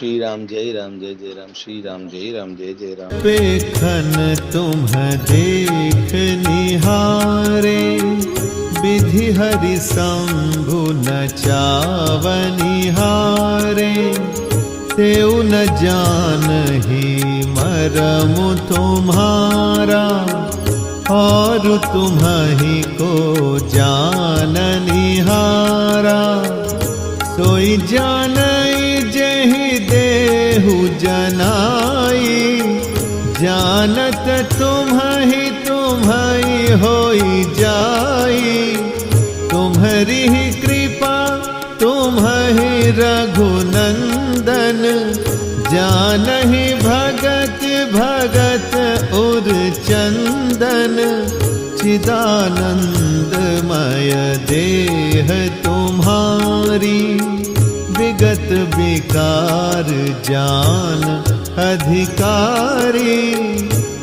श्री राम जय राम श्री राम जय जय राम। पेखन तुम देख निहारे, विधि हरि शंभु नचावनिहारे। तेउ न जानहि मरम तुम्हारा, और तुम्हि को जाननिहारा। सोई जानई जेहि देहु जनाई, जानत तुम्हि होई जाई। तुम्हारी कृपा तुम्हि रघुनंदन, जानहि भगत उर चंदन। चिदानंदमय देह तुम्हारी, विगत विकार जान अधिकारी।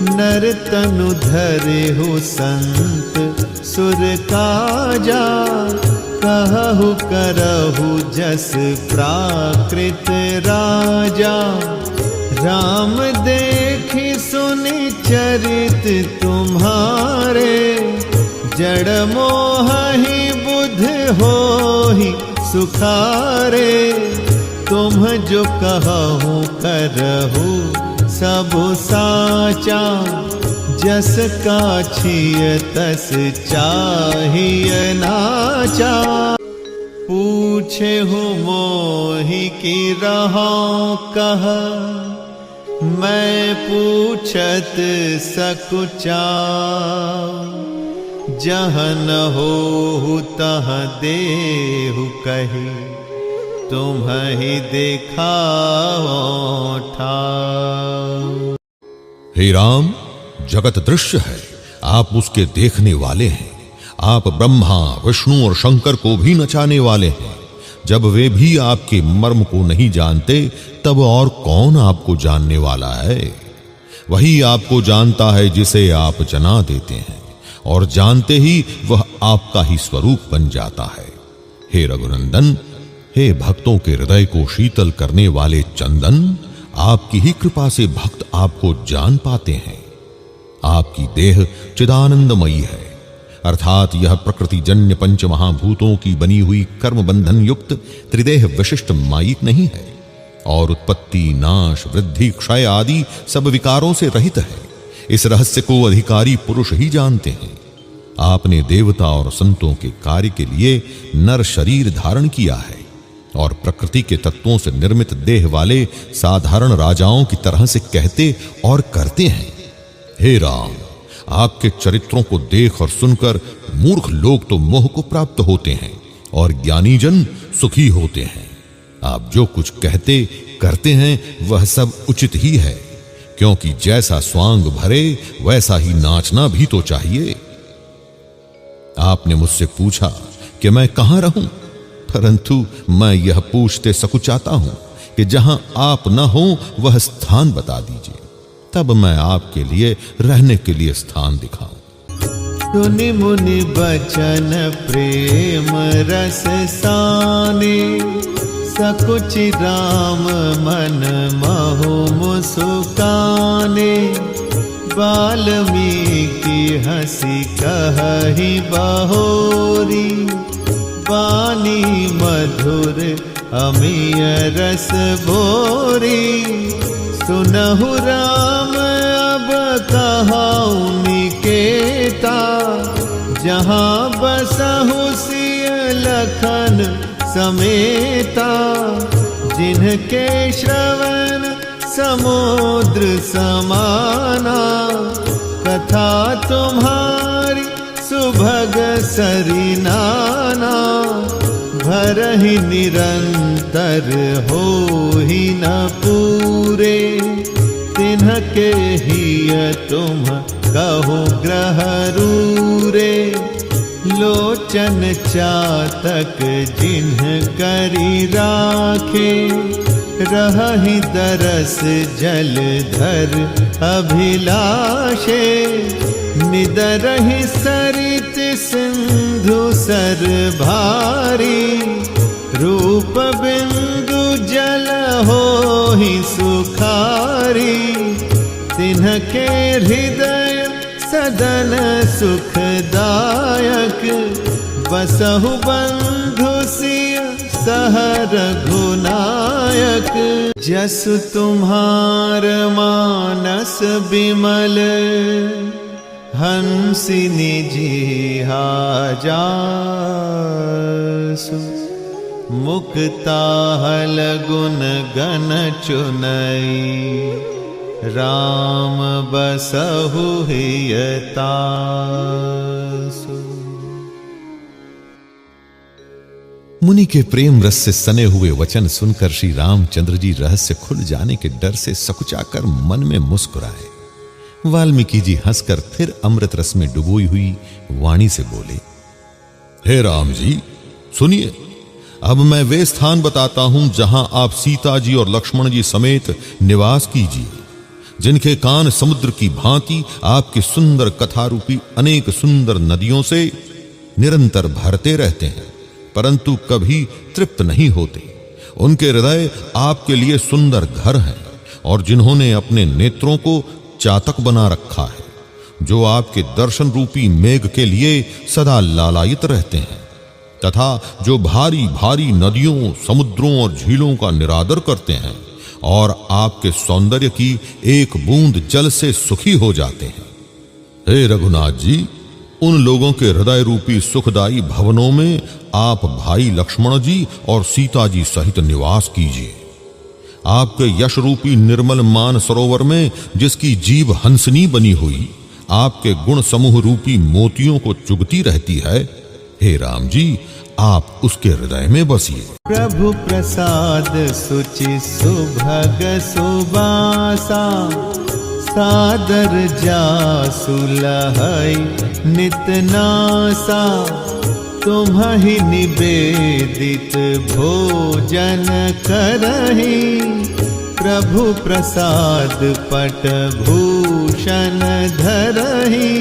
नर तनु धरे हो संत सुर काजा, कहु करहु जस प्राकृत राजा। राम देखि सुनि चरित तुम्हारे, जड़ मोहि बुध होहि सुखारे। तुम जो कहु करहु सब साचा, जस काछिय तस चाहिए नाचा। पूछे हूँ मोहि की रहो कह, मैं पूछत सकुचा। जहाँ न हो तहाँ देहु कही, तुम्हि देखाओ ठाव। हे राम, जगत दृश्य है, आप उसके देखने वाले हैं। आप ब्रह्मा विष्णु और शंकर को भी नचाने वाले हैं। जब वे भी आपके मर्म को नहीं जानते, तब और कौन आपको जानने वाला है। वही आपको जानता है जिसे आप जना देते हैं, और जानते ही वह आपका ही स्वरूप बन जाता है। हे रघुनंदन, हे भक्तों के हृदय को शीतल करने वाले चंदन, आपकी ही कृपा से भक्त आपको जान पाते हैं। आपकी देह चिदानंदमयी है, अर्थात यह प्रकृति जन्य पंच महाभूतों की बनी हुई कर्म बंधन युक्त त्रिदेह विशिष्ट मायिक नहीं है, और उत्पत्ति नाश वृद्धि क्षय आदि सब विकारों से रहित है। इस रहस्य को अधिकारी पुरुष ही जानते हैं। आपने देवता और संतों के कार्य के लिए नर शरीर धारण किया है, और प्रकृति के तत्वों से निर्मित देह वाले साधारण राजाओं की तरह से कहते और करते हैं। हे राम, आपके चरित्रों को देख और सुनकर मूर्ख लोग तो मोह को प्राप्त होते हैं, और ज्ञानी जन सुखी होते हैं। आप जो कुछ कहते करते हैं वह सब उचित ही है, क्योंकि जैसा स्वांग भरे वैसा ही नाचना भी तो चाहिए। आपने मुझसे पूछा कि मैं कहां रहूं, परंतु मैं यह पूछते सकुचाता हूं कि जहां आप न हो वह स्थान बता दीजिए, तब मैं आपके लिए रहने के लिए स्थान दिखाऊं। सुनि मुनि बचन प्रेम रस साने, सकुचि राम मन महु मुस्काने। वाल्मीकि हंसी कहहि बहोरी, वाणी मधुर अमिय रस भोरी। सुनहु राम अब कहाऊ निकेता, जहाँ बसहु सिय लखन समेता। जिनके श्रवण समुद्र समाना, कथा तुम्हारी सुभग सरिनाना। भरहि निरंतर होहि न पूरे, तिन्हके हिय तुम कहो ग्रह रूरे। लोचन चातक जिन्ह करी राखे, रहहि दरस जलधर अभिलाषे। निदरहि सरित सिंधु सर भारी, रूप बिंदु जल हो ही सुखारी, तिन्हके हृदय सदन सुखदायक, बसहु बंधु सिय सह रघुनायक। जसु तुम्हार मानस बिमल, हंसी निजीहा जासु, मुक्ताहल गुण गण चुनई, राम बसहु हियतासु। मुनि के प्रेम रस से सने हुए वचन सुनकर श्री रामचंद्र जी रहस्य खुल जाने के डर से सकुचाकर मन में मुस्कुराए। वाल्मीकि जी हंसकर फिर अमृत रस में डुबोई हुई वाणी से बोले, हे राम जी सुनिए, अब मैं वे स्थान बताता हूं जहां आप सीता जी और लक्ष्मण जी समेत निवास कीजिए, जिनके कान समुद्र की भांति आपकी सुंदर कथा रूपी अनेक सुंदर नदियों से निरंतर भरते रहते हैं, परंतु कभी तृप्त नहीं होते। उनके हृदय आपके लिए सुंदर घर हैं, और जिन्होंने अपने नेत्रों को चातक बना रखा है, जो आपके दर्शन रूपी मेघ के लिए सदा लालायित रहते हैं, तथा जो भारी भारी नदियों, समुद्रों और झीलों का निरादर करते हैं और आपके सौंदर्य की एक बूंद जल से सुखी हो जाते हैं। हे रघुनाथ जी, उन लोगों के हृदय रूपी सुखदायी भवनों में आप भाई लक्ष्मण जी और सीता जी सहित निवास कीजिए। आपके यश रूपी निर्मल मान सरोवर में जिसकी जीभ हंसनी बनी हुई आपके गुण समूह रूपी मोतियों को चुगती रहती है, हे राम जी आप उसके हृदय में बसिए। प्रभु प्रसाद सुचि सुभग सुबासा, सादर जासु लहै नित नासा, तुम्हि निवेदित भोजन करहि, प्रभु प्रसाद पट भूषण धरहि,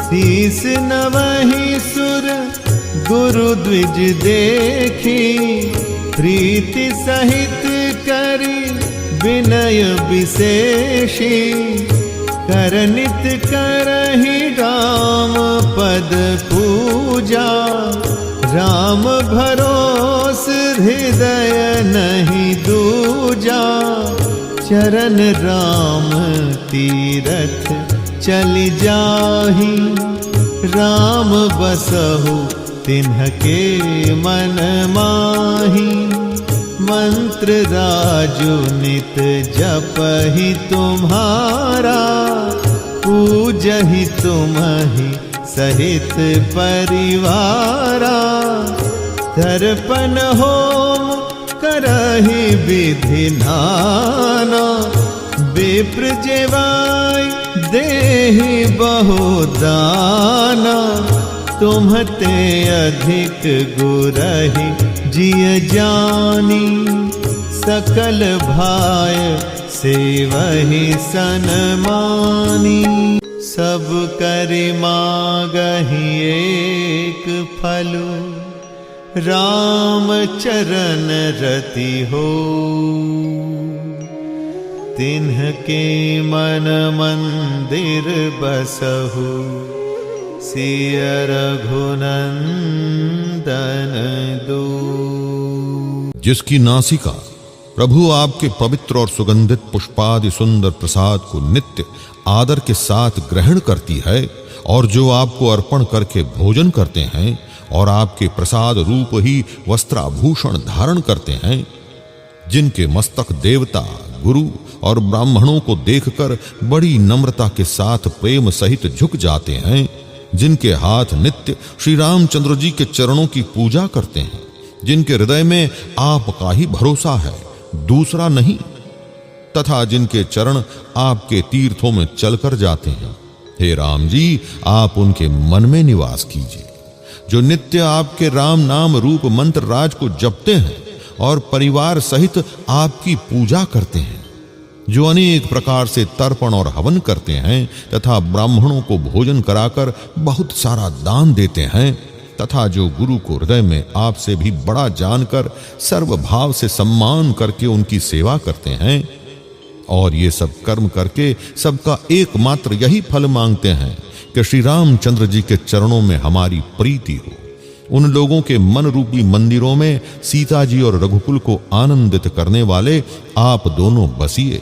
शीस नवहि सुर गुरु द्विज देखी, प्रीति सहित करी विनय विशेषी, करनित करहि राम पद पूजा, राम भरोस हृदय नहीं दूजा, चरण राम तीरथ चलि जाहि, राम बसहु तिन्हके मन माही, मंत्र राजु नित जपहि तुम्हारा, पूजहि तुम्हि सहित परिवारा, दर्पण होम करहि विधि नाना, विप्र जेवाय देहि बहुदाना, तुम्हते अधिक गुरहि जिय जानी, सकल भाय सेवहि सनमानी, सब करि मागहि एक फलु, राम चरण रति हो, तिन्हके मन मंदिर बसहु, सिय रघुनंदन दो। जिसकी नासिका प्रभु आपके पवित्र और सुगंधित पुष्पादि सुंदर प्रसाद को नित्य आदर के साथ ग्रहण करती है, और जो आपको अर्पण करके भोजन करते हैं और आपके प्रसाद रूप ही वस्त्राभूषण धारण करते हैं, जिनके मस्तक देवता, गुरु और ब्राह्मणों को देखकर बड़ी नम्रता के साथ प्रेम सहित झुक जाते हैं, जिनके हाथ नित्य श्री रामचंद्र जी के चरणों की पूजा करते हैं, जिनके हृदय में आपका ही भरोसा है, दूसरा नहीं, तथा जिनके चरण आपके तीर्थों में चलकर जाते हैं, हे राम जी आप उनके मन में निवास कीजिए। जो नित्य आपके राम नाम रूप मंत्र राज को जपते हैं और परिवार सहित आपकी पूजा करते हैं, जो अनेक प्रकार से तर्पण और हवन करते हैं तथा ब्राह्मणों को भोजन कराकर बहुत सारा दान देते हैं, तथा जो गुरु को हृदय में आपसे भी बड़ा जानकर सर्वभाव से सम्मान करके उनकी सेवा करते हैं और ये सब कर्म करके सबका एकमात्र यही फल मांगते हैं कि श्री रामचंद्र जी के चरणों में हमारी प्रीति हो, उन लोगों के मन रूपी मंदिरों में सीता जी और रघुकुल को आनंदित करने वाले आप दोनों बसिए।